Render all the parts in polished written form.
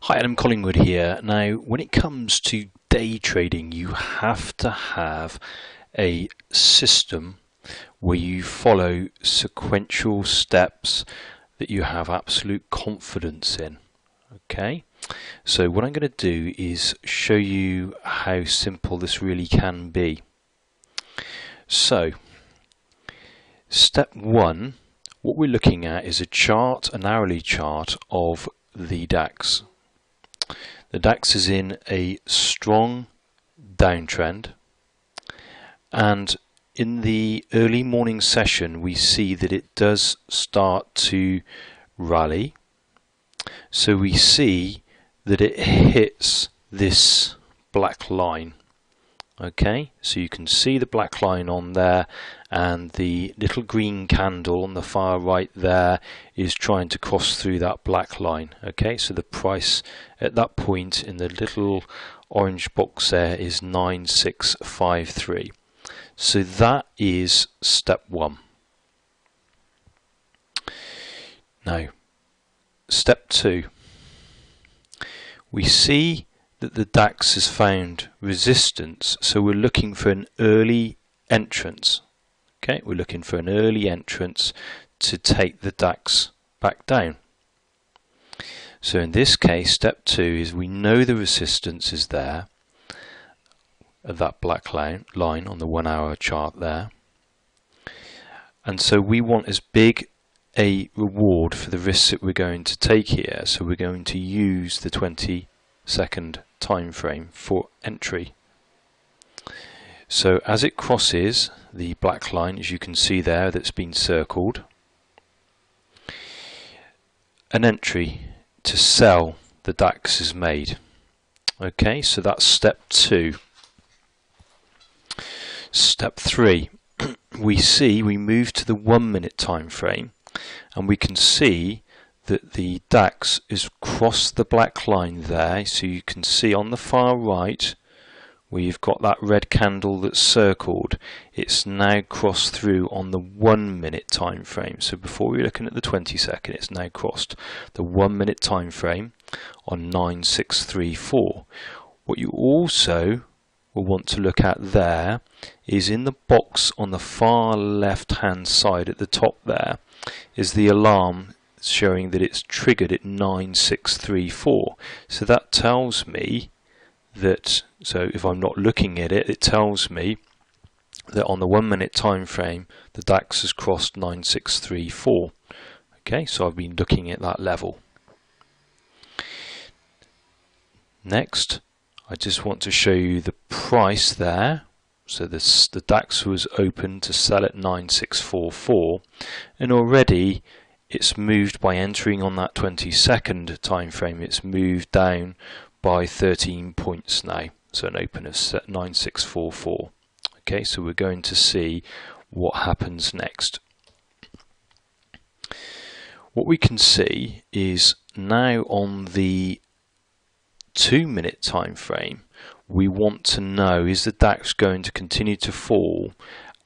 Hi, Adam Collingwood here. Now, when it comes to day trading, you have to have a system where you follow sequential steps that you have absolute confidence in. Okay, so what I'm going to do is show you how simple this really can be. So, step one, what we're looking at is a chart, an hourly chart of the DAX. The DAX is in a strong downtrend, and in the early morning session we see that it does start to rally. So we see that it hits this black line. Okay, so you can see the black line on there, and the little green candle on the far right there is trying to cross through that black line. Okay, so the price at that point in the little orange box there is 9653. So that is step one. Now, step two, we see that the DAX has found resistance, so we're looking for an early entrance. Okay, we're looking for an early entrance to take the DAX back down. So in this case, step two is we know the resistance is there at that black line on the 1 hour chart there, and so we want as big a reward for the risks that we're going to take here, so we're going to use the 20-second time frame for entry. So as it crosses the black line, as you can see there, that's been circled, an entry to sell the DAX is made. Okay, so that's step two. Step three, we move to the 1 minute time frame, and we can see that the DAX has crossed the black line there. So you can see on the far right where you've got that red candle that's circled, it's now crossed through on the 1 minute time frame. So before we were looking at the 20-second, it's now crossed the 1 minute time frame on 9634. What you also will want to look at there is in the box on the far left hand side at the top there is the alarm showing that it's triggered at 9634. So that tells me that, so if I'm not looking at it, it tells me that on the 1 minute time frame the DAX has crossed 9634. Okay, so I've been looking at that level. Next, I just want to show you the price there. So the DAX was open to sell at 9644, and already it's moved by entering on that 20-second time frame. It's moved down by 13 points now. So an open of 9644. Okay, so we're going to see what happens next. What we can see is now on the 2 minute time frame, we want to know, is the DAX going to continue to fall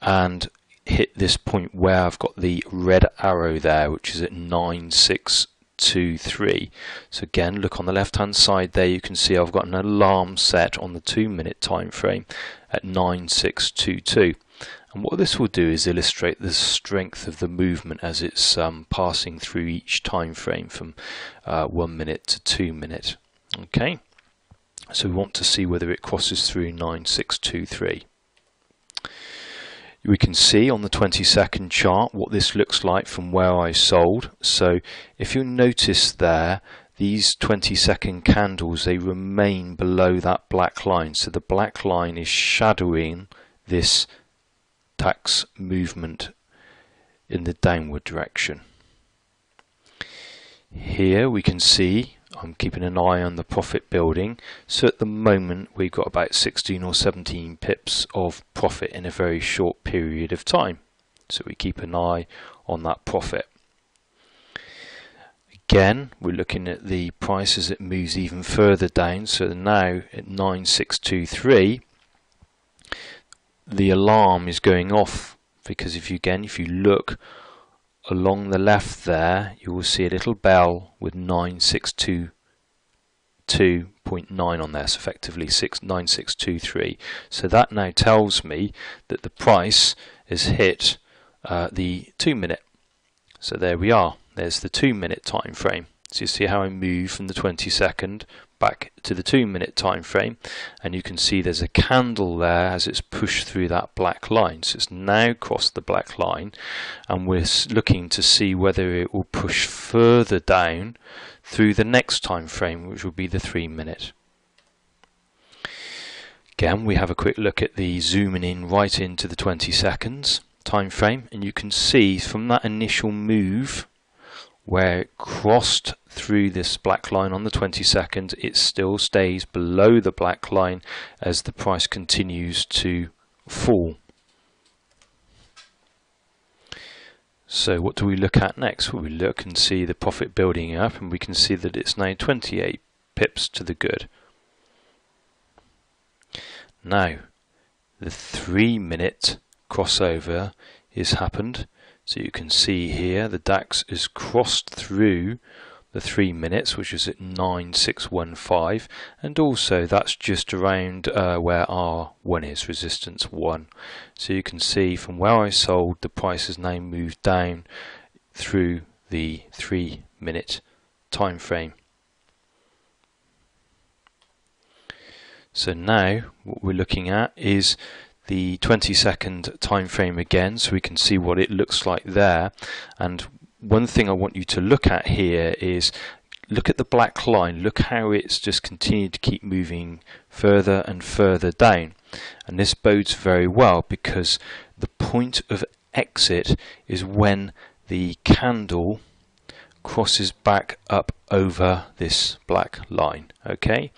and hit this point where I've got the red arrow there, which is at 9623. So again, look on the left hand side there, you can see I've got an alarm set on the 2 minute time frame at 9622. And what this will do is illustrate the strength of the movement as it's passing through each time frame from 1 minute to 2 minute. Okay, so we want to see whether it crosses through 9623. We can see on the 20-second chart what this looks like from where I sold. So if you notice there, these 20-second candles, they remain below that black line. So the black line is shadowing this DAX movement in the downward direction. Here we can see I'm keeping an eye on the profit building. So at the moment we've got about 16 or 17 pips of profit in a very short period of time. So we keep an eye on that profit. Again, we're looking at the price as it moves even further down. So now at 9623, the alarm is going off, because if you look along the left there, you will see a little bell with 9623 2.9 on there, so effectively 9623. So that now tells me that the price has hit the 2 minute. So there we are, there's the 2 minute time frame. So you see how I move from the 20-second back to the 2 minute time frame, and you can see there's a candle there as it's pushed through that black line. So it's now crossed the black line, and we're looking to see whether it will push further down through the next time frame, which will be the 3 minute. Again, we have a quick look at the zooming in right into the 20 seconds time frame, and you can see from that initial move where it crossed through this black line on the 20-second, it still stays below the black line as the price continues to fall. So what do we look at next? Well, we look and see the profit building up, and we can see that it's now 28 pips to the good. Now, the 3 minute crossover has happened. So you can see here the DAX is crossed through the 3 minutes, which is at 9615, and also that's just around where R1 is, resistance 1. So you can see from where I sold, the price has now moved down through the 3 minute time frame. So now what we're looking at is the 20-second time frame again, so we can see what it looks like there. And one thing I want you to look at here is look at the black line. Look how it's just continued to keep moving further and further down, and this bodes very well because the point of exit is when the candle crosses back up over this black line. Okay.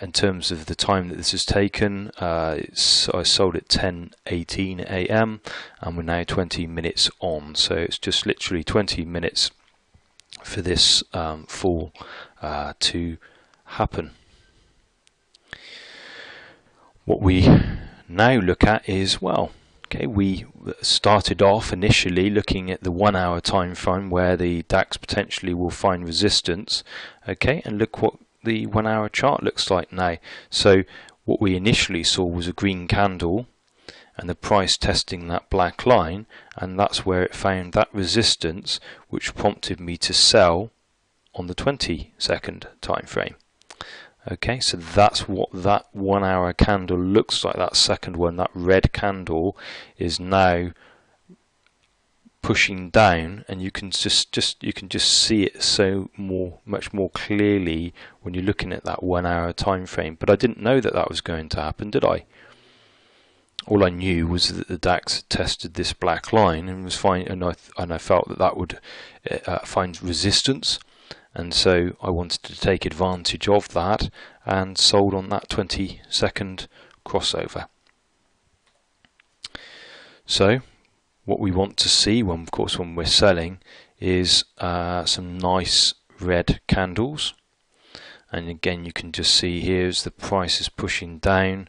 In terms of the time that this has taken, I sold at 10:18 AM, and we're now 20 minutes on, so it's just literally 20 minutes for this fall to happen. What we now look at is, well, okay, we started off initially looking at the 1 hour time frame where the DAX potentially will find resistance, okay, and look what the 1 hour chart looks like now. So what we initially saw was a green candle and the price testing that black line, and that's where it found that resistance, which prompted me to sell on the 20-second time frame. Okay, so that's what that 1 hour candle looks like. That second one, that red candle, is now pushing down, and you can just see it so much more clearly when you're looking at that 1 hour time frame. But I didn't know that that was going to happen, did I? All I knew was that the DAX had tested this black line and was fine, and I felt that that would find resistance, and so I wanted to take advantage of that and sold on that 20-second crossover. So what we want to see, when we're selling, is some nice red candles, and again you can just see here as the price is pushing down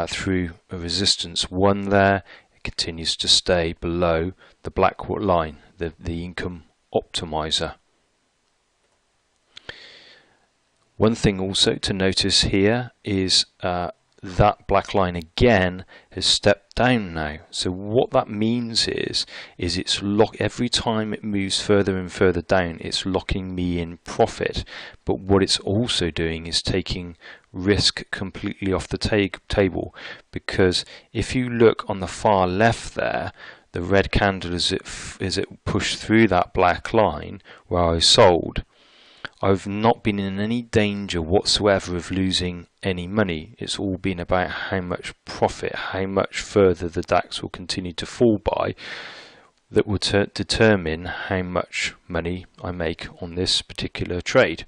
through a resistance 1 there, it continues to stay below the black line, the income optimizer. One thing also to notice here is that black line again has stepped down now. So what that means is it's every time it moves further and further down, it's locking me in profit. But what it's also doing is taking risk completely off the table, because if you look on the far left there, the red candle as it pushed through that black line where I sold, I've not been in any danger whatsoever of losing any money. It's all been about how much profit, how much further the DAX will continue to fall by, that will determine how much money I make on this particular trade.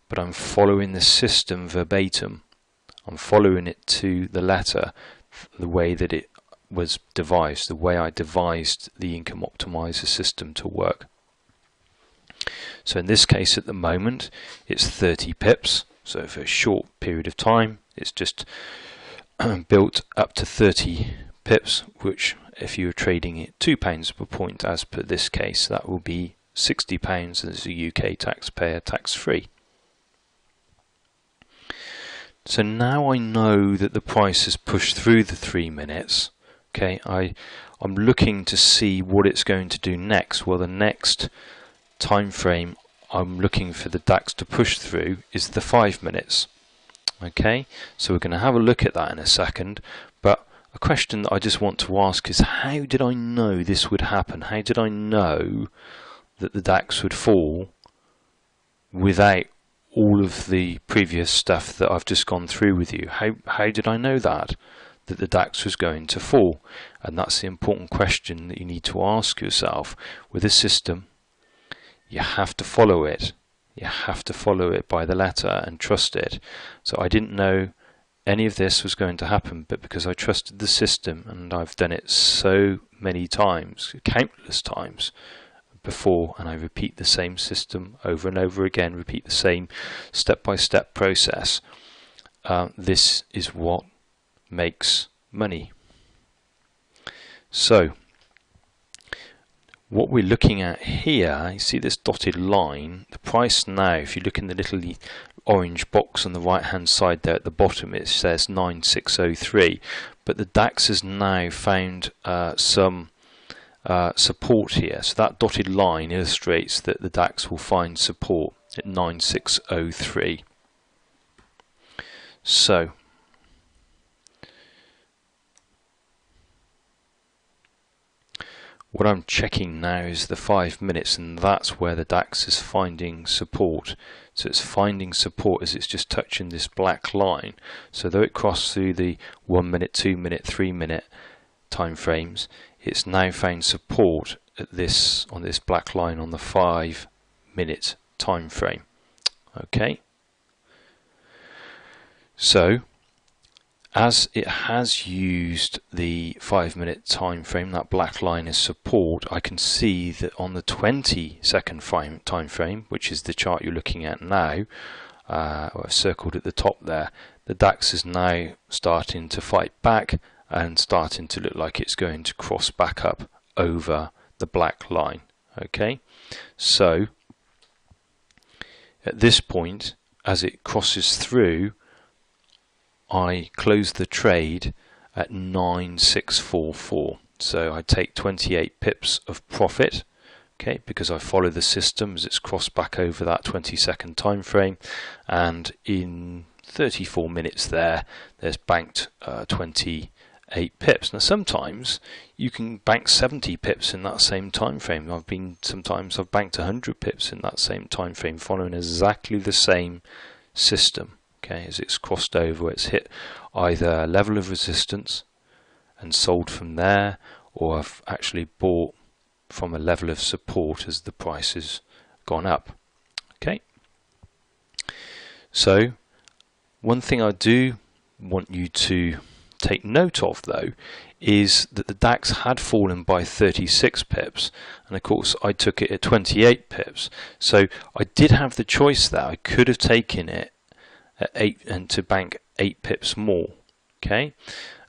But I'm following the system verbatim. I'm following it to the letter, the way that it was devised, the way I devised the income optimizer system to work. So in this case at the moment it's 30 pips, so for a short period of time it's just built up to 30 pips, which if you were trading at £2 per point as per this case, that will be £60 as a UK taxpayer tax free. So now I know that the price has pushed through the 3 minutes. Okay, I'm looking to see what it's going to do next. Well, the next time frame I'm looking for the DAX to push through is the 5 minutes. Okay, so we're going to have a look at that in a second, but a question that I just want to ask is, how did I know this would happen? How did I know that the DAX would fall without all of the previous stuff that I've just gone through with you? How did I know that the DAX was going to fall? And that's the important question that you need to ask yourself. With a system, you have to follow it. You have to follow it by the letter and trust it. So I didn't know any of this was going to happen, but because I trusted the system, and I've done it so many times, countless times before, and I repeat the same system over and over again, repeat the same step-by-step process, this is what makes money. So what we're looking at here, you see this dotted line, the price now, if you look in the little orange box on the right hand side there at the bottom, it says 9603, but the DAX has now found some support here. So that dotted line illustrates that the DAX will find support at 9603. So what I'm checking now is the 5 minutes, and that's where the DAX is finding support. So it's finding support as it's just touching this black line. So though it crossed through the 1 minute, 2 minute, 3 minute time frames, it's now found support at this, on this black line on the 5 minute time frame. Okay, so as it has used the 5 minute time frame, that black line as support, I can see that on the 20-second time frame, which is the chart you're looking at now, I've circled at the top there, the DAX is now starting to fight back and starting to look like it's going to cross back up over the black line. Okay, so at this point, as it crosses through, I close the trade at 9644. So I take 28 pips of profit, okay, because I follow the system as it's crossed back over that 20-second time frame, and in 34 minutes there's banked 28 pips. Now sometimes you can bank 70 pips in that same time frame. Sometimes I've banked 100 pips in that same time frame, following exactly the same system. Okay, as it's crossed over, it's hit either a level of resistance and sold from there, or I've actually bought from a level of support as the price has gone up. Okay, so one thing I do want you to take note of though is that the DAX had fallen by 36 pips, and of course I took it at 28 pips, so I did have the choice there. I could have taken it at 8 and to bank 8 pips more, okay,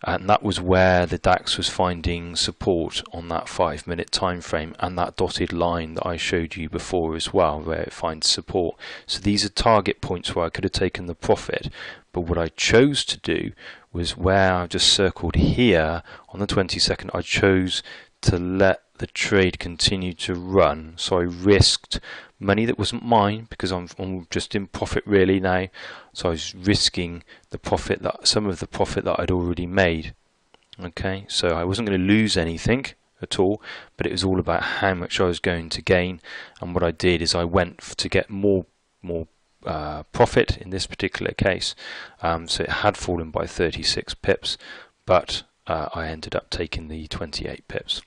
and that was where the DAX was finding support on that 5 minute time frame, and that dotted line that I showed you before as well, where it finds support. So these are target points where I could have taken the profit, but what I chose to do was where I've just circled here on the 20-second, I chose to let the trade continue to run. So I risked money that wasn't mine, because I'm just in profit really now, so I was risking the profit, that some of the profit that I'd already made. Okay, so I wasn't going to lose anything at all, but it was all about how much I was going to gain. And what I did is I went to get more profit in this particular case. So it had fallen by 36 pips, but I ended up taking the 28 pips.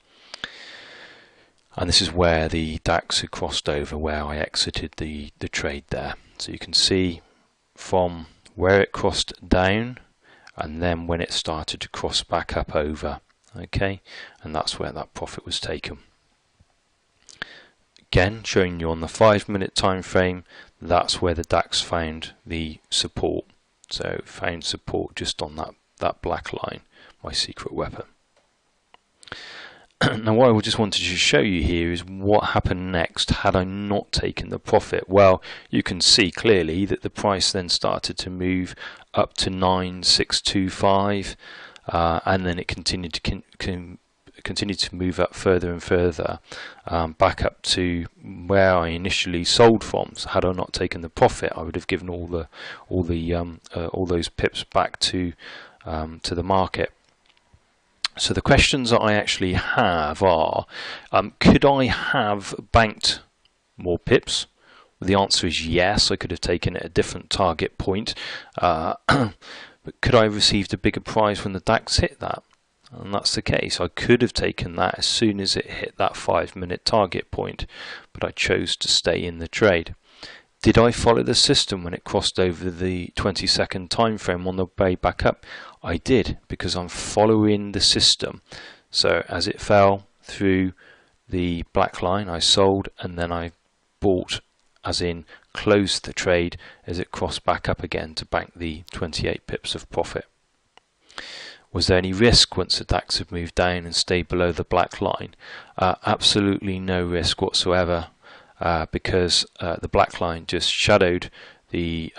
And this is where the DAX had crossed over, where I exited the trade there. So you can see from where it crossed down, and then when it started to cross back up over, okay, and that's where that profit was taken. Again, showing you on the 5 minute time frame, that's where the DAX found the support. So found support just on that black line, my secret weapon. Now what I just wanted to show you here is what happened next had I not taken the profit. Well, you can see clearly that the price then started to move up to 9,625 and then it continued to move up further and further, back up to where I initially sold from. So had I not taken the profit, I would have given all those pips back to the market. So the questions that I actually have are, could I have banked more pips? Well, the answer is yes. I could have taken it at a different target point, but could I have received a bigger prize when the DAX hit that? And that's the case. I could have taken that as soon as it hit that 5-minute target point, but I chose to stay in the trade. Did I follow the system when it crossed over the 20-second time frame on the way back up? I did, because I'm following the system. So as it fell through the black line, I sold, and then I bought, as in closed the trade as it crossed back up again to bank the 28 pips of profit. Was there any risk once the DAX had moved down and stayed below the black line? Absolutely no risk whatsoever, because the black line just shadowed the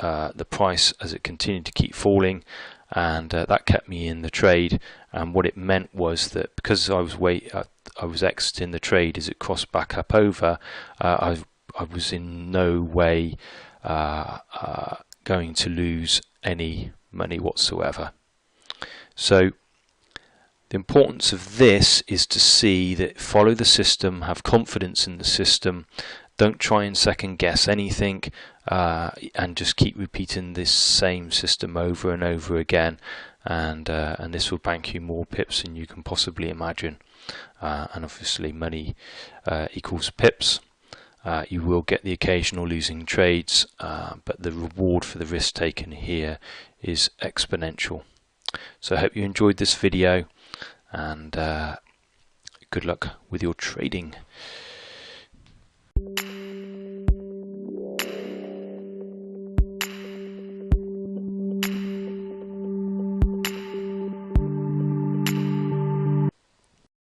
price as it continued to keep falling, and that kept me in the trade. And what it meant was that because I was exiting the trade as it crossed back up over, I was in no way going to lose any money whatsoever. So the importance of this is to see that follow the system, have confidence in the system, don't try and second guess anything, and just keep repeating this same system over and over again, and this will bank you more pips than you can possibly imagine. And obviously money equals pips. You will get the occasional losing trades, but the reward for the risk taken here is exponential. So I hope you enjoyed this video, and good luck with your trading.